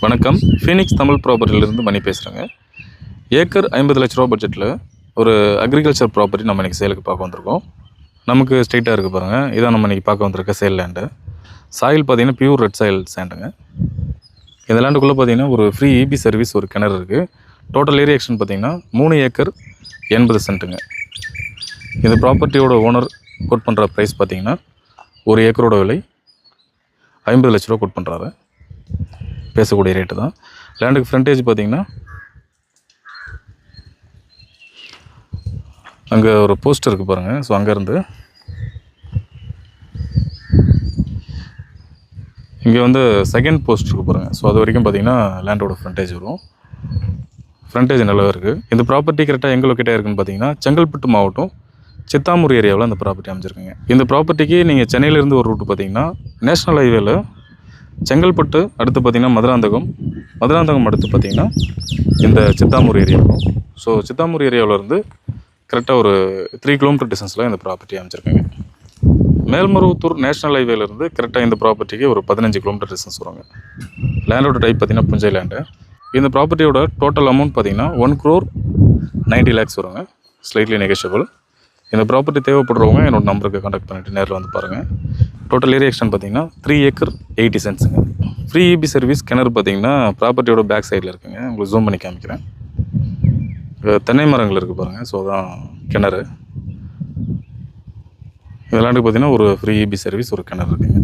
வணக்கம். ஃபீனிக்ஸ் தமிழ் ப்ராப்பர்ட்டியிலிருந்து மணி பேசுகிறேங்க. ஏக்கர் 50 லட்ச ரூபா பட்ஜெட்டில் ஒரு அக்ரிகல்ச்சர் ப்ராப்பர்ட்டி நம்ம இன்றைக்கி சேலுக்கு பார்க்க வந்திருக்கோம். நமக்கு ஸ்ட்ரெயிட்டாக இருக்குது பாருங்கள். இதான் நம்ம இன்றைக்கி பார்க்க வந்திருக்க சேல் லேண்டு. சாயில் பார்த்தீங்கன்னா பியூர் ரெட் சாயில் சேண்டுங்க. இந்த லேண்டுக்குள்ளே பார்த்தீங்கன்னா ஒரு ஃப்ரீ இபி சர்வீஸ், ஒரு கிணறு இருக்குது. டோட்டல் ஏரியா எக்ஸ்டென்ட் பார்த்தீங்கன்னா 3 ஏக்கர் 80 சென்ட்டுங்க. இந்த ப்ராப்பர்ட்டியோட ஓனர் கோட் பண்ணுற ப்ரைஸ் பார்த்தீங்கன்னா ஒரு ஏக்கரோட விலை 50 லட்ச ரூபா கோட் பண்ணுறாரு. பேசக்கூடிய ரேட்டு தான். லேண்டுக்கு ஃப்ரண்டேஜ் பார்த்தீங்கன்னா அங்கே ஒரு போஸ்ட் இருக்குது பாருங்கள். ஸோ அங்கேருந்து இங்கே வந்து செகண்ட் போஸ்ட் இருக்குது பாருங்கள். ஸோ அது வரைக்கும் பார்த்தீங்கன்னா லேண்டோட ஃப்ரண்டேஜ் வரும். ஃப்ரண்டேஜ் நல்லா இருக்குது. இந்த ப்ராப்பர்ட்டி கரெக்டாக எங்கே லொக்கேட்டாக இருக்குன்னு பார்த்தீங்கன்னா செங்கல்பட்டு மாவட்டம் சித்தாமூர் ஏரியாவில் அந்த ப்ராப்பர்ட்டி அமைஞ்சிருக்குங்க. இந்த ப்ராப்பர்ட்டிக்கு நீங்கள் சென்னையிலேருந்து ஒரு ரூட்டு பார்த்தீங்கன்னா நேஷ்னல் ஹைவேல செங்கல்பட்டு அடுத்து பார்த்தீங்கன்னா மதுராந்தகம் அடுத்து பார்த்தீங்கன்னா இந்த சித்தாமூர் ஏரியா இருக்கும். ஸோ சித்தாமூர் ஏரியாவிலேருந்து கரெக்டாக ஒரு 3 கிலோமீட்டர் டிஸ்டன்ஸில் இந்த ப்ராப்பர்ட்டி அமைச்சிருக்குங்க. மேல்மருவத்தூர் நேஷ்னல் ஹைவேலேருந்து கரெக்டாக இந்த ப்ராப்பர்ட்டிக்கு ஒரு 15 கிலோமீட்டர் டிஸ்டன்ஸ் வருவாங்க. லேண்டோட டைப் பார்த்தீங்கன்னா புஞ்சை லேண்டு. இந்த ப்ராப்பர்ட்டியோட டோட்டல் அமௌண்ட் பார்த்தீங்கன்னா 1,90,00,000 வருங்க. Slightly negotiable. இந்த ப்ராப்பர்ட்டி தேவைப்படுறவங்க என்னோட நம்பருக்கு கான்டாக்ட் பண்ணிவிட்டு நேரில் வந்து பாருங்கள். டோட்டல் ஏரியா எக்ஸ்டென்ட் பார்த்தீங்கன்னா 3 ஏக்கர் 80 சென்ட்ஸுங்க. Free EB service. கிணறு பார்த்தீங்கன்னா ப்ராப்பர்ட்டியோட பேக் சைடில் இருக்குங்க. உங்களுக்கு ஜூம் பண்ணி காமிக்கிறேன். தென்னை மரங்கள் இருக்குது பாருங்கள். ஸோ அதான் கிணறு. இந்த லேண்டுக்கு பார்த்தீங்கன்னா ஒரு ஃப்ரீ இபி சர்வீஸ், ஒரு கிணறு இருக்குங்க.